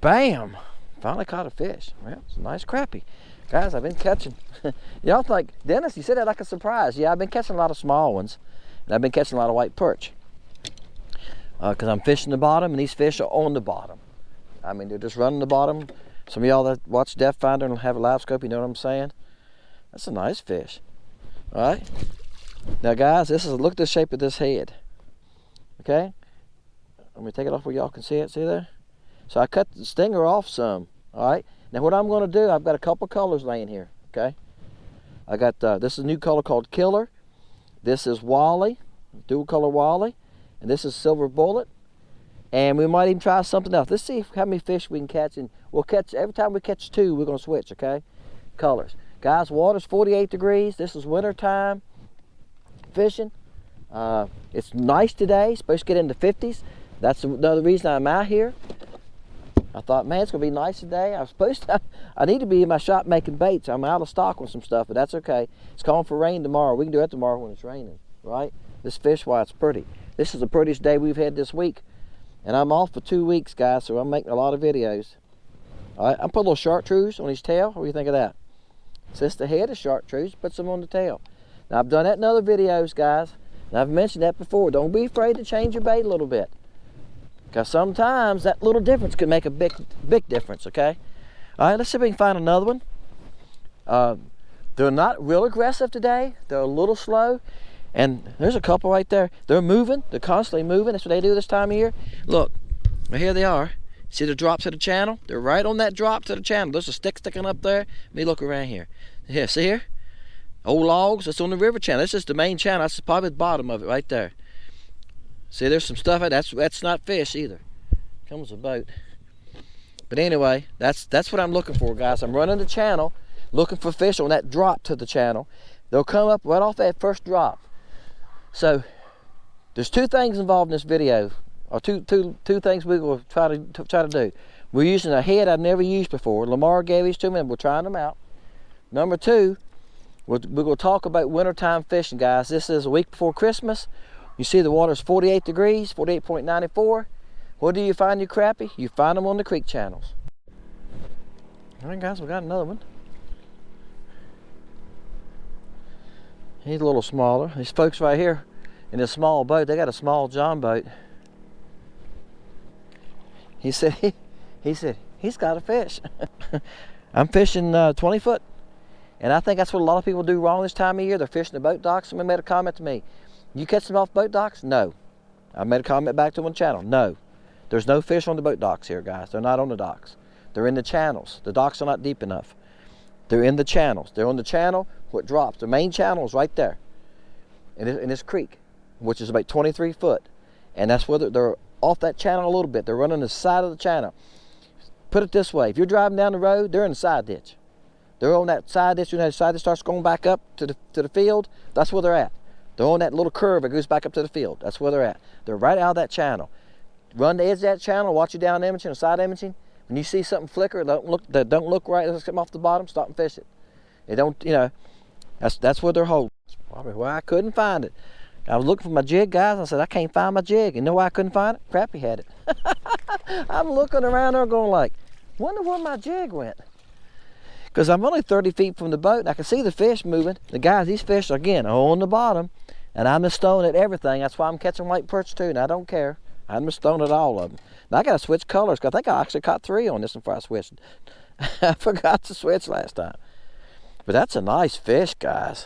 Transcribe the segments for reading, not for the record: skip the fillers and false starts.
Bam! Finally caught a fish. Well, it's a nice crappie. Guys, I've been catching. Y'all think, Dennis, you said that like a surprise. Yeah, I've been catching a lot of small ones. And I've been catching a lot of white perch. Because I'm fishing the bottom, and these fish are on the bottom. I mean, they're just running the bottom. Some of y'all that watch Depth Finder and have a live scope, you know what I'm saying? That's a nice fish. All right? Now, guys, look at the shape of this head. Okay? Let me take it off where y'all can see it. See there? So I cut the stinger off some. All right? Now, what I'm going to do, I've got a couple colors laying here. Okay? I got, this is a new color called Killer. This is Wally, dual color Wally. And this is Silver Bullet. And we might even try something else. Let's see how many fish we can catch. And we'll catch, every time we catch two, we're going to switch, okay? Colors. Guys, water's 48 degrees. This is winter time fishing. It's nice today. It's supposed to get into 50s. That's another reason I'm out here. I thought, man, it's going to be nice today. I need to be in my shop making baits. I'm out of stock on some stuff, but that's okay. It's calling for rain tomorrow. We can do that tomorrow when it's raining, right? This fish, why it's pretty. This is the prettiest day we've had this week. And I'm off for 2 weeks, guys, so I'm making a lot of videos. All right, I'm putting a little chartreuse on his tail. What do you think of that? Since the head is chartreuse, put some on the tail. Now, I've done that in other videos, guys. And I've mentioned that before. Don't be afraid to change your bait a little bit. Because sometimes that little difference can make a big difference, okay? All right, let's see if we can find another one. They're not real aggressive today. They're a little slow. And there's a couple right there. They're moving. They're constantly moving. That's what they do this time of year. Look, right here they are. See the drop to the channel? They're right on that drop to the channel. There's a stick sticking up there. Let me look around here. Here, see here? Old logs. That's on the river channel. That's just the main channel. That's probably the bottom of it right there. See, there's some stuff. That's not fish either. Comes a boat. But anyway, that's what I'm looking for, guys. I'm running the channel, looking for fish on that drop to the channel. They'll come up right off that first drop. So there's two things involved in this video, or two things we will try to do. We're using a head I've never used before. Lamar gave these to me, and we're trying them out. Number two, we're going to talk about wintertime fishing, guys. This is a week before Christmas. You see the water's 48 degrees, 48.94. Where do you find your crappie? You find them on the creek channels. All right, guys, we got another one. He's a little smaller. These folks right here in this small boat, they got a small John boat. He said he's got a fish. I'm fishing 20 foot. And I think that's what a lot of people do wrong this time of year. They're fishing the boat docks. Somebody made a comment to me. You catch them off boat docks? No. I made a comment back to one channel. No. There's no fish on the boat docks here, guys. They're not on the docks. They're in the channels. The docks are not deep enough. They're in the channels. They're on the channel what drops. The main channel is right there in this creek, which is about 23 foot. And that's where they're off that channel a little bit. They're running the side of the channel. Put it this way. If you're driving down the road, they're in the side ditch. They're on that side ditch. You know, the side that starts going back up to the field. That's where they're at. They're on that little curve that goes back up to the field. That's where they're at. They're right out of that channel. Run the edge of that channel, watch you down imaging or side imaging. When you see something flicker that don't look right, let's come off the bottom, stop and fish it. They don't, you know, that's where they're holding. That's probably why I couldn't find it. I was looking for my jig, guys. I said, I can't find my jig. You know why I couldn't find it? Crappie had it. I'm looking around there going like, wonder where my jig went. Because I'm only 30 feet from the boat and I can see the fish moving. The guys, these fish, again, are on the bottom. And I'm just throwing at everything. That's why I'm catching white perch too, and I don't care. I'm just throwing at all of them. Now I got to switch colors, because I think I actually caught 3 on this one before I switched. I forgot to switch last time. But that's a nice fish, guys.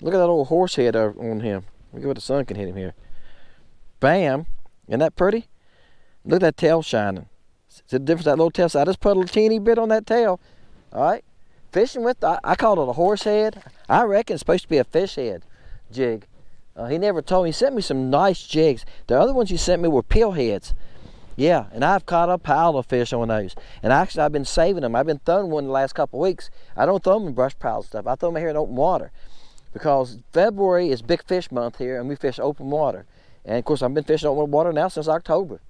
Look at that old horse head on him. Look at what the sun can hit him here. Bam. Isn't that pretty? Look at that tail shining. See the difference that little tail? So I just put a little teeny bit on that tail. All right. Fishing with, I called it a horse head. I reckon it's supposed to be a fish head jig. He never told me. He sent me some nice jigs. The other ones he sent me were peel heads. Yeah, and I've caught a pile of fish on those. And actually, I've been saving them. I've been throwing one the last couple of weeks. I don't throw them in brush piles and stuff. I throw them here in open water. Because February is big fish month here, and we fish open water. And of course, I've been fishing open water now since October.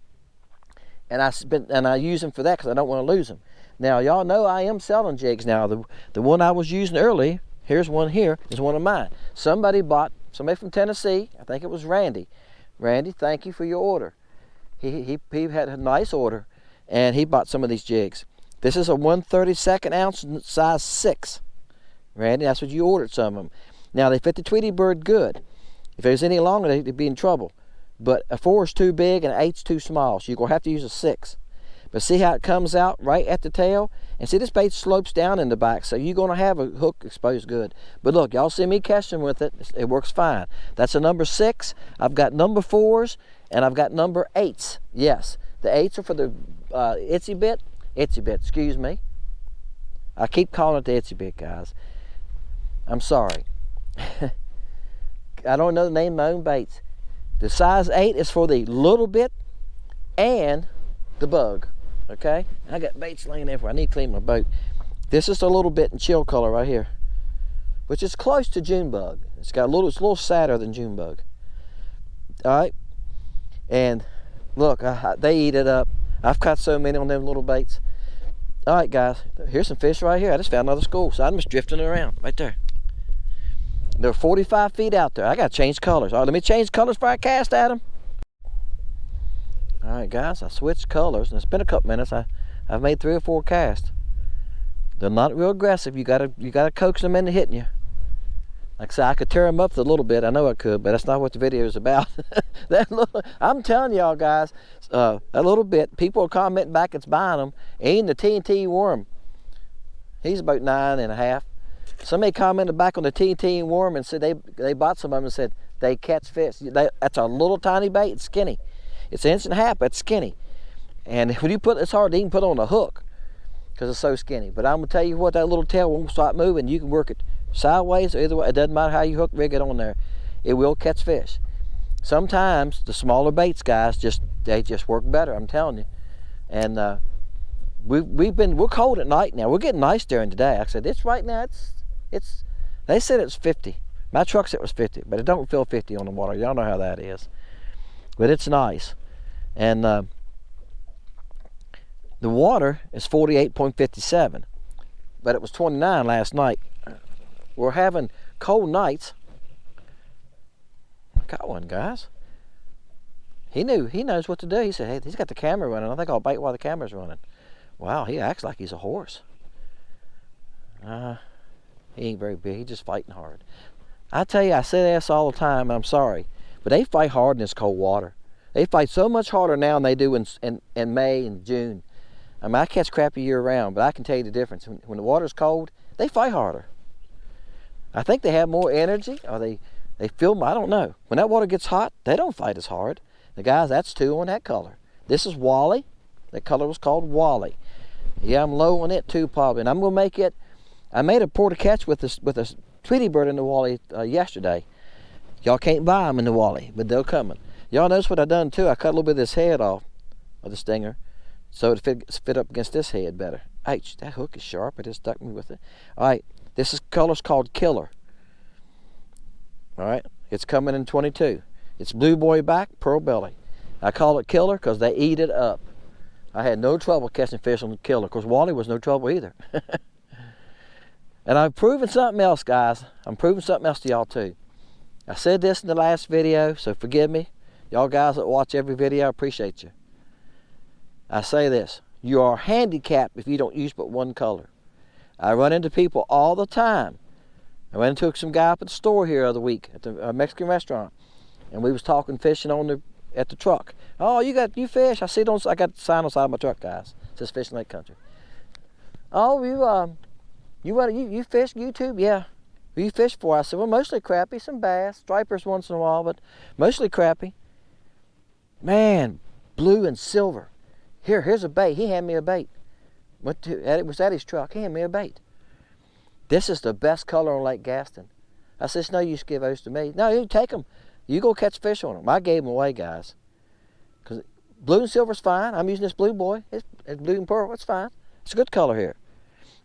And I use them for that because I don't want to lose them. Now, y'all know I am selling jigs now. The one I was using early, here's one here, is one of mine. Somebody from Tennessee, I think it was Randy. Randy, thank you for your order. He had a nice order. and he bought some of these jigs. This is a 1/32 ounce, size 6. Randy, that's what you ordered, some of them. Now, they fit the Tweety bird good. If there's any longer, they'd be in trouble. But a 4 is too big and an 8's too small, so you're going to have to use a 6. But see how it comes out right at the tail? And see, this bait slopes down in the back, so you're going to have a hook exposed good. But look, y'all see me casting with it. It works fine. That's a number 6. I've got number 4s, and I've got number 8s. Yes, the 8s are for the itsy bit, excuse me. I keep calling it the itsy bit, guys. I'm sorry. I don't know the name of my own baits. The size 8 is for the little bit and the bug. Okay? I got baits laying everywhere. I need to clean my boat. This is a little bit in chill color right here, which is close to June bug. It's a little sadder than June bug. All right? And look, they eat it up. I've caught so many on them little baits. All right, guys. Here's some fish right here. I just found another school, so I'm just drifting around right there. They're 45 feet out there. I got to change colors. All right, let me change colors before I cast at them. All right, guys, I switched colors, and it's been a couple minutes. I've made 3 or 4 casts. They're not real aggressive. You gotta coax them into hitting you. Like I said, I could tear them up a little bit. I know I could, but that's not what the video is about. I'm telling y'all, guys, a little bit. People are commenting back, it's buying them. Ain't the TNT worm. He's about 9.5. Somebody commented back on the TNT worm and said they bought some of them and said they catch fish. That's a little tiny bait. It's skinny. It's 1.5 inches, but it's skinny. And when you put it's hard to even put on a hook because it's so skinny. But I'm gonna tell you what, that little tail won't stop moving. You can work it sideways or either way. It doesn't matter how you rig it on there. It will catch fish. Sometimes the smaller baits, guys, they just work better. I'm telling you. And we're cold at night now. We're getting nice during the day. I said it's right now. It's they said it's 50. My truck said it was 50, but it don't feel 50 on the water. Y'all know how that is. But it's nice. And the water is 48.57, but it was 29 last night. We're having cold nights. I got one, guys. He knows what to do. He said, hey, he's got the camera running. I think I'll bait while the camera's running. Wow, he acts like he's a horse. He ain't very big. He's just fighting hard. I tell you, I say this all the time, and I'm sorry, but they fight hard in this cold water. They fight so much harder now than they do in May and June. I mean, I catch crappie year round, but I can tell you the difference. When the water's cold, they fight harder. I think they have more energy, or they feel, I don't know. When that water gets hot, they don't fight as hard. The guys, that's 2 on that color. This is Wally. That color was called Wally. Yeah, I'm low on it too, probably. And I'm gonna make it. I made a porta catch with a Tweety bird in the Wally yesterday. Y'all can't buy them in the Wally, but they're coming. Y'all notice what I done too? I cut a little bit of this head off of the stinger so it fit up against this head better. Ouch, that hook is sharp. It just stuck me with it. All right, this color's called Killer. All right, it's coming in 22. It's blue boy back, pearl belly. I call it Killer because they eat it up. I had no trouble catching fish on the Killer. Of course, Wally was no trouble either. And I'm proving something else, guys. I'm proving something else to y'all too. I said this in the last video, so forgive me. Y'all guys that watch every video, I appreciate you. I say this, you are handicapped if you don't use but one color. I run into people all the time. I ran into some guy up at the store here the other week at the Mexican restaurant, and we was talking fishing at the truck. Oh, you fish? I see I got the sign on the side of my truck, guys. It says Fishing Lake Country. Oh, you fish YouTube? Yeah. Who you fish for? I said, well, mostly crappie, some bass, stripers once in a while, but mostly crappie. Man, blue and silver. Here's a bait. He handed me a bait. It was at his truck. He handed me a bait. This is the best color on Lake Gaston. I said, it's no use to give those to me. No, you take them. You go catch fish on them. I gave them away, guys. Because blue and silver's fine. I'm using this blue boy. It's blue and pearl. It's fine. It's a good color here.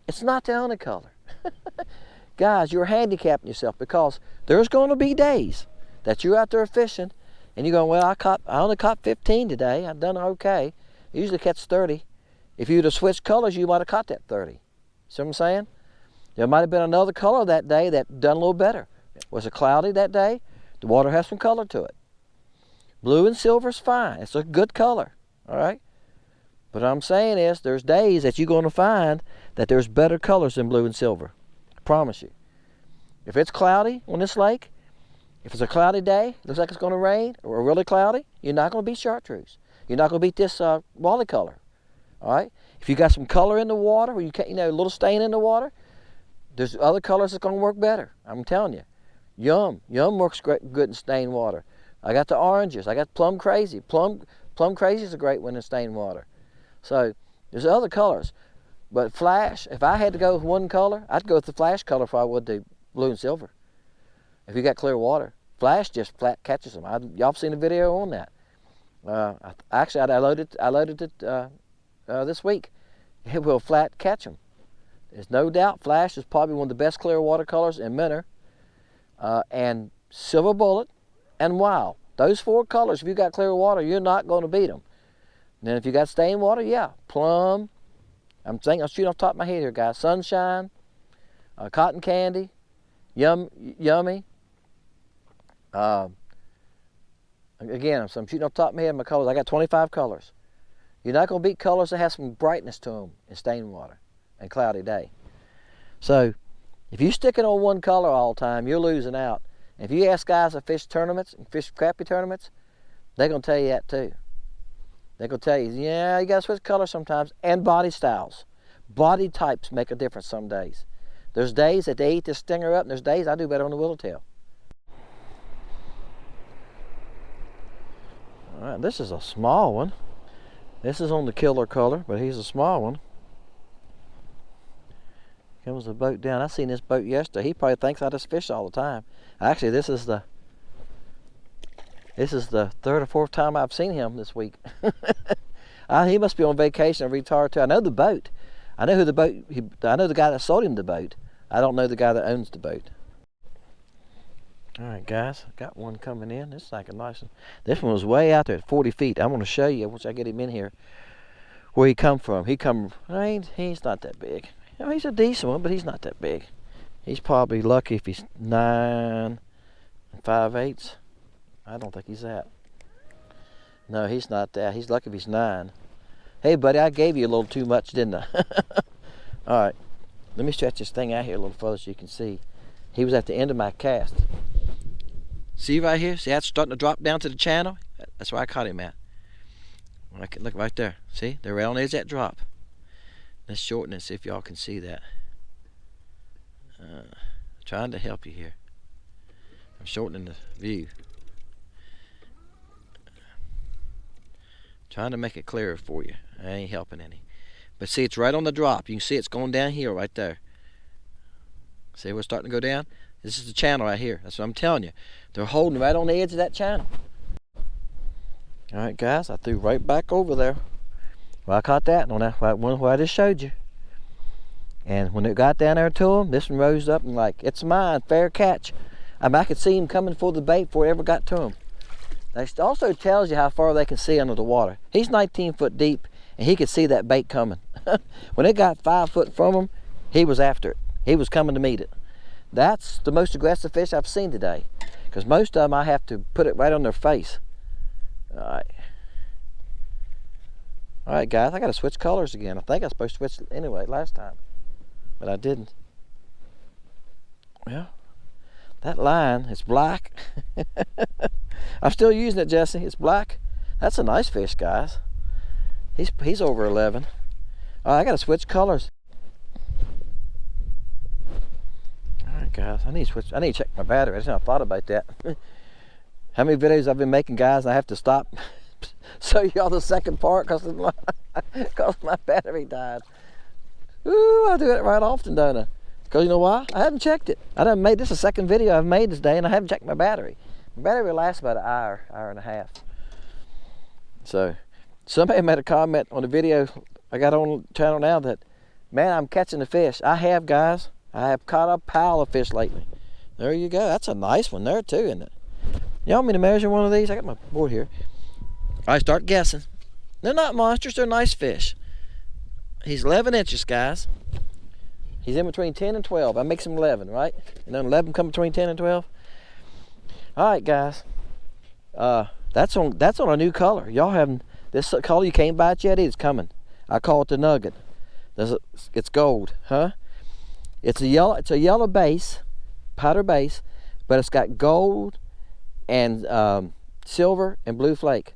It's not the only color. Guys, you're handicapping yourself because there's going to be days that you're out there fishing and you're going, well, I only caught 15 today. I've done okay. I usually catch 30. If you'd have switched colors, you might have caught that 30. See what I'm saying? There might have been another color that day that done a little better. Was it cloudy that day? The water has some color to it. Blue and silver's fine. It's a good color, all right? But what I'm saying is, there's days that you're going to find that there's better colors than blue and silver. I promise you. If it's cloudy on this lake, if it's a cloudy day, looks like it's going to rain, or really cloudy, you're not going to beat chartreuse. You're not going to beat this wally color. All right? If you got some color in the water, or you can't, a little stain in the water, there's other colors that's going to work better. I'm telling you. Yum works great, good in stained water. I got the oranges. I got plum crazy. Plum crazy is a great one in stained water. So there's other colors. But flash, if I had to go with one color, I'd go with the flash color if I would the blue and silver. If you got clear water. Flash just flat catches them. Y'all seen a video on that. Actually, I loaded it this week. It will flat catch them. There's no doubt flash is probably one of the best clear water colors in Minnow. And silver bullet and wild. Those 4 colors, if you got clear water, you're not going to beat them. And then if you got stained water, yeah, plum. I'm shooting off the top of my head here, guys. Sunshine, cotton candy, yummy. Again, I'm shooting off the top of my head my colors. I got 25 colors. You're not going to beat colors that have some brightness to them in stained water and cloudy day. So if you're sticking on one color all the time, you're losing out. If you ask guys that fish tournaments and fish crappie tournaments, they're going to tell you that too. They're going to tell you, yeah, you got to switch colors sometimes, and body styles. Body types make a difference some days. There's days that they eat this stinger up, and there's days I do better on the willowtail. All right, this is a small one. This is on the killer color, but he's a small one. Comes the boat down. I seen this boat yesterday. He probably thinks I just fish all the time. Actually, this is the 3rd or 4th time I've seen him this week. He must be on vacation or retired too. I know the boat. I know who the boat. I know the guy that sold him the boat. I don't know the guy that owns the boat. All right, guys, I got one coming in. This is like a nice one. This one was way out there at 40 feet. I'm going to show you once I get him in here where he come from. He's not that big. He's a decent one, but he's not that big. He's probably lucky if he's 9 5/8. I don't think he's that. No, he's not that. He's lucky if he's 9. Hey, buddy, I gave you a little too much, didn't I? All right, let me stretch this thing out here a little further so you can see. He was at the end of my cast. See right here? See how it's starting to drop down to the channel? That's where I caught him at. Look right there. See? They're right on the edge of that drop. Let's shorten it, see if y'all can see that. Trying to help you here. I'm shortening the view. Trying to make it clearer for you. I ain't helping any. But see, it's right on the drop. You can see it's going downhill right there. See, we're starting to go down? This is the channel right here. That's what I'm telling you. They're holding right on the edge of that channel. All right, guys, I threw right back over there. Well, I caught that on that one where I just showed you. And when it got down there to him, this one rose up and like, it's mine, fair catch. I could see him coming for the bait before it ever got to him. That also tells you how far they can see under the water. He's 19 foot deep, and he could see that bait coming. When it got 5 foot from him, he was after it. He was coming to meet it. That's the most aggressive fish I've seen today, because most of them I have to put it right on their face. All right, guys, I got to switch colors again. I think I was supposed to switch anyway last time, but I didn't. Well, that line is black. I'm still using it, Jesse. It's black. That's a nice fish, guys. He's over 11. All right, I got to switch colors. All right, guys, I need to check my battery. I just not thought about that. How many videos I've been making, guys? I have to stop. So y'all the second part because my battery died. Ooh, I do it right often, don't I? Because you know why? I haven't checked it. I done made this a second video I've made this day, and I haven't checked my battery. My battery lasts about an hour and a half. So somebody made a comment on the video I got on the channel now that, man, I'm catching the fish. I have, guys. I have caught a pile of fish lately. There you go. That's a nice one there too, isn't it? You want me to measure one of these? I got my board here. I start guessing. They're not monsters, they're nice fish. He's 11 inches, guys. He's in between 10 and 12. That makes him 11, right? And then 11 come between 10 and 12. All right, guys. That's on a new color. Y'all haven't, this color you can't buy it yet, it's coming. I call it the nugget. It's gold, huh? It's a yellow base, powder base, but it's got gold and silver and blue flake.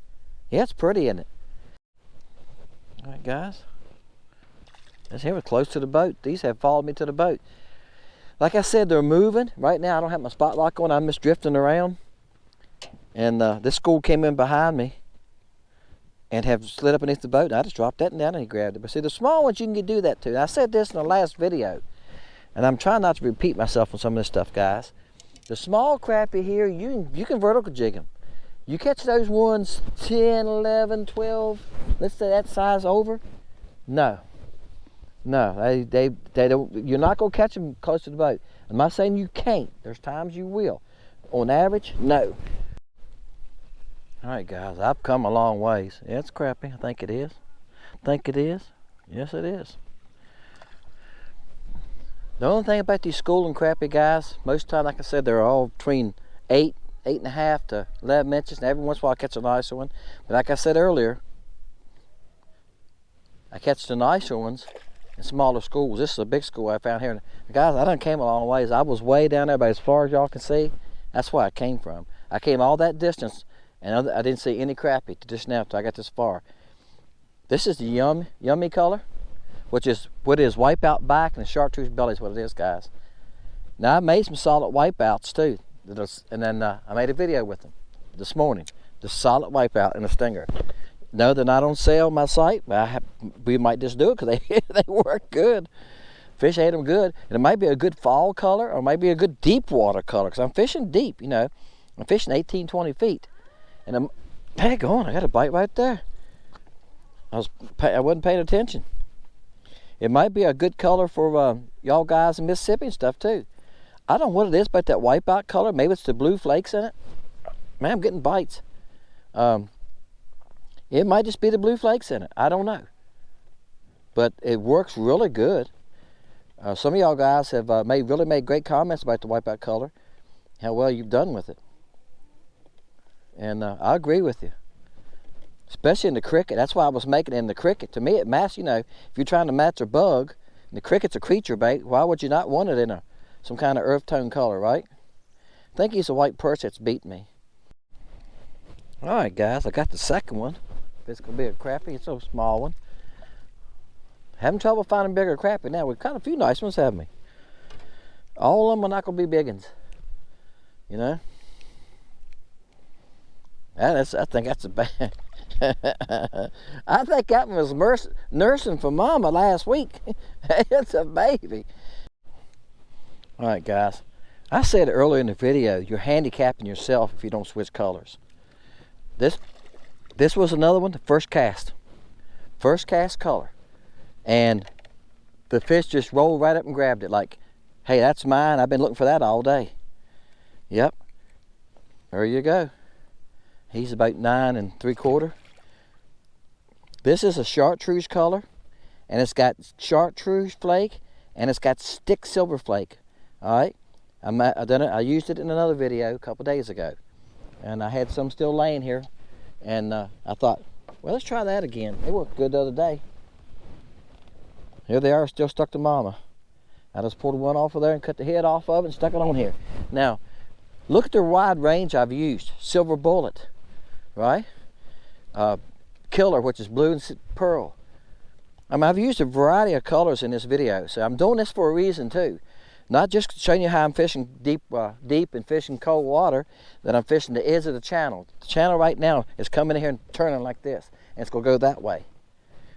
Yeah, it's pretty, isn't it? All right, guys. This here was close to the boat. These have followed me to the boat. Like I said, they're moving. Right now, I don't have my spot lock on. I'm just drifting around. And this school came in behind me and have slid up beneath the boat. And I just dropped that down and he grabbed it. But see, the small ones you can do that to. And I said this in the last video, and I'm trying not to repeat myself on some of this stuff, guys. The small crappie here, you can vertical jig them. You catch those ones 10, 11, 12, let's say that size over. No, they don't. You're not gonna catch them close to the boat. I'm not saying you can't. There's times you will. On average, no. All right, guys, I've come a long ways. Yeah, it's crappie. I think it is. Yes, it is. The only thing about these schooling crappie, guys, most of the time, like I said, they're all between 8.5 to 11 inches, and every once in a while I catch a nicer one. But like I said earlier, I catch the nicer ones in smaller schools. This is a big school I found here. And guys, I done came a long ways. I was way down there, but as far as y'all can see, that's where I came from. I came all that distance, and I didn't see any crappie to just now till I got this far. This is the yummy color, which is what it is, wipeout back and the chartreuse belly is what it is, guys. Now I made some solid wipeouts too, and then I made a video with them this morning. The solid wipeout and the stinger. No, they're not on sale on my site, but we might just do it because they work good. Fish ate them good, and it might be a good fall color or it might be a good deep water color because I'm fishing deep, you know. I'm fishing 18, 20 feet. And I'm, dang on, I got a bite right there. I wasn't paying attention. It might be a good color for y'all guys in Mississippi and stuff too. I don't know what it is about that wipeout color. Maybe it's the blue flakes in it. Man, I'm getting bites. It might just be the blue flakes in it. I don't know. But it works really good. Some of y'all guys have really made great comments about the wipeout color, how well you've done with it. And I agree with you. Especially in the cricket. That's why I was making it in the cricket. To me, it matches, you know, if you're trying to match a bug, and the cricket's a creature bait, why would you not want it in some kind of earth tone color, right? I think he's a white perch that's beat me. All right, guys, I got the second one. If it's going to be a crappie, it's a small one. Having trouble finding bigger crappie now. We've caught a few nice ones, haven't we? All of them are not going to be big ones, you know? I think that's a bad. I think that one was nursing for mama last week. It's a baby. All right, guys. I said earlier in the video, you're handicapping yourself if you don't switch colors. This was another one, the first cast color, and the fish just rolled right up and grabbed it like, hey, that's mine. I've been looking for that all day. Yep. There you go. He's about 9 3/4. This is a chartreuse color, and it's got chartreuse flake, and it's got stick silver flake. All right, I used it in another video a couple days ago, and I had some still laying here, and I thought, well, let's try that again. It worked good the other day. Here they are, still stuck to mama. I just pulled one off of there and cut the head off of it and stuck it on here. Now, look at the wide range I've used. Silver bullet, right? Killer, which is blue and pearl. I mean, I've used a variety of colors in this video, so I'm doing this for a reason too. Not just showing you how I'm fishing deep and fishing cold water, that I'm fishing the edge of the channel. The channel right now is coming in here and turning like this, and it's going to go that way.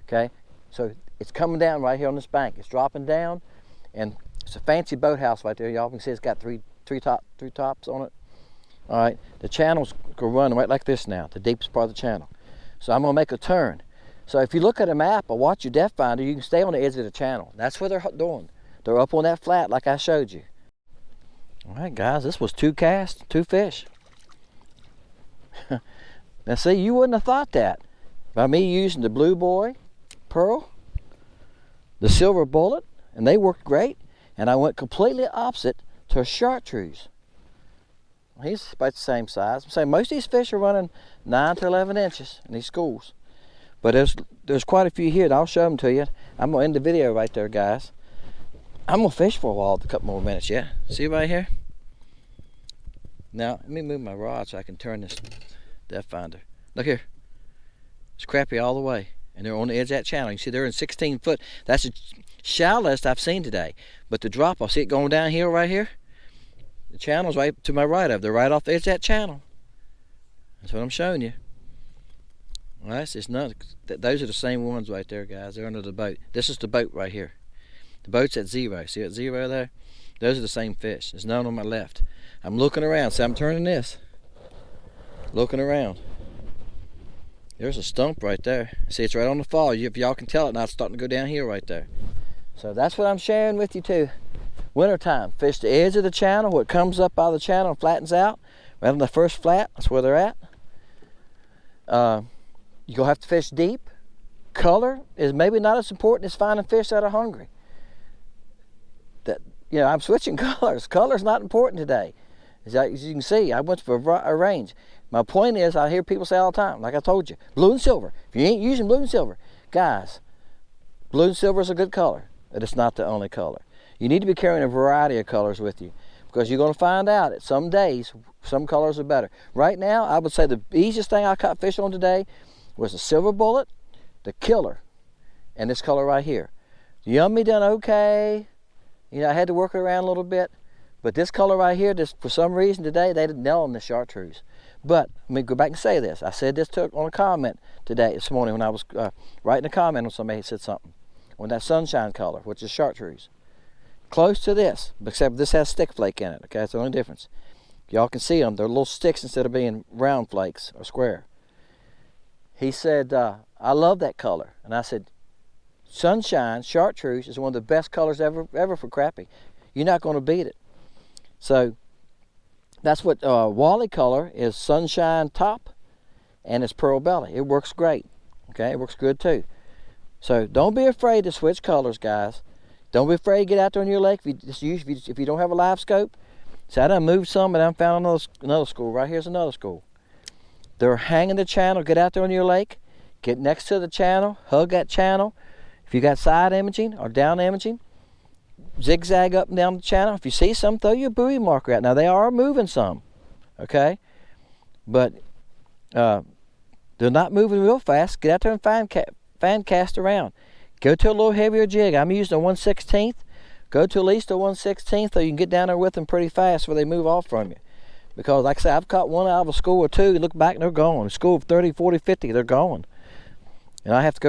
Okay, so it's coming down right here on this bank. It's dropping down, and it's a fancy boathouse right there. Y'all can see it's got three tops on it. All right, the channel's going to run right like this now, the deepest part of the channel. So I'm going to make a turn. So if you look at a map or watch your depth finder, you can stay on the edge of the channel. That's what they're doing. They're up on that flat like I showed you. All right, guys, this was 2 casts, 2 fish. Now see, you wouldn't have thought that by me using the blue boy, pearl, the silver bullet, and they worked great. And I went completely opposite to a chartreuse. He's about the same size. I'm saying most of these fish are running 9 to 11 inches in these schools. But there's quite a few here, and I'll show them to you. I'm going to end the video right there, guys. I'm going to fish for a while, a couple more minutes, yeah? See right here? Now, let me move my rod so I can turn this depth finder. Look here. It's crappie all the way. And they're on the edge of that channel. You see they're in 16 foot. That's the shallowest I've seen today. But the drop, I'll see it going downhill right here. The channel's right to my right of. They're right off the edge of that channel. That's what I'm showing you. Well, that's just not. Those are the same ones right there, guys. They're under the boat. This is the boat right here. The boat's at 0. See at 0 there? Those are the same fish. There's none on my left. I'm looking around. See, I'm turning this. Looking around. There's a stump right there. See, it's right on the fall. If y'all can tell it now, it's starting to go downhill right there. So that's what I'm sharing with you too. Wintertime, fish the edge of the channel, where it comes up out of the channel and flattens out. Right on the first flat, that's where they're at. You're gonna have to fish deep. Color is maybe not as important as finding fish that are hungry. I'm switching colors. Color's not important today. As you can see, I went for a range. My point is, I hear people say all the time, like I told you, blue and silver. If you ain't using blue and silver, guys, blue and silver is a good color, but it's not the only color. You need to be carrying a variety of colors with you, because you're going to find out that some days, some colors are better. Right now, I would say the easiest thing I caught fish on today was the silver bullet, the killer, and this color right here. The yummy done okay. I had to work it around a little bit. But this color right here, just for some reason today, they didn't nail on the chartreuse. But let me go back and say this. I said this on a comment this morning when I was writing a comment on somebody who said something. On that sunshine color, which is chartreuse. Close to this, except this has stick flake in it. Okay, that's the only difference. Y'all can see them. They're little sticks instead of being round flakes or square. He said, I love that color. And I said, sunshine, chartreuse is one of the best colors ever for crappie. You're not going to beat it. So that's what Wally color is, sunshine top and it's pearl belly. It works great. Okay, it works good too. So don't be afraid to switch colors, guys. Don't be afraid to get out there on your lake. If you don't have a live scope. So I done moved some and I found another school. Right here's another school. They're hanging the channel. Get out there on your lake. Get next to the channel. Hug that channel. If you got side imaging or down imaging, zigzag up and down the channel. If you see some, throw your buoy marker out. Now they are moving some, okay, but they're not moving real fast. Get out there and fan cast around. Go to a little heavier jig. I'm using a 1/16. Go to at least a 1/16, so you can get down there with them pretty fast where they move off from you. Because like I said, I've caught one out of a school or two. You look back and they're gone. A school of 30, 40, 50, they're gone. And I have to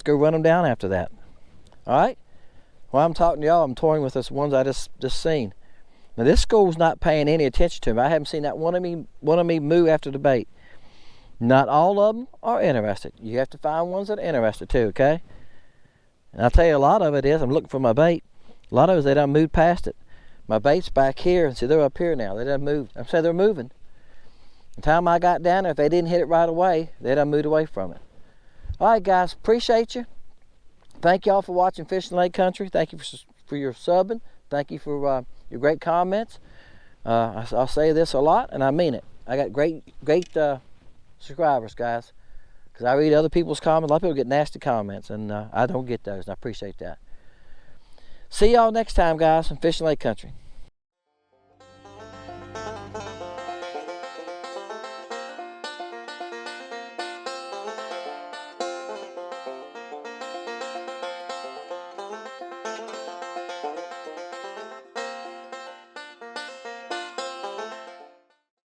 go run them down after that. All right. While I'm talking to y'all, I'm toying with this ones I just seen. Now this school's not paying any attention to me. I haven't seen that one of me move after the bait. Not all of them are interested. You have to find ones that are interested too, okay? And I'll tell you, a lot of it is I'm looking for my bait. A lot of it is they done moved past it. My bait's back here, and see they're up here now. They done moved. I'm saying they're moving. The time I got down there, if they didn't hit it right away, they done moved away from it. All right, guys, appreciate you. Thank y'all for watching Fishing Lake Country. Thank you for your subbing. Thank you for your great comments. I'll say this a lot, and I mean it. I got great subscribers, guys, because I read other people's comments. A lot of people get nasty comments, and I don't get those, and I appreciate that. See y'all next time, guys, in Fishing Lake Country.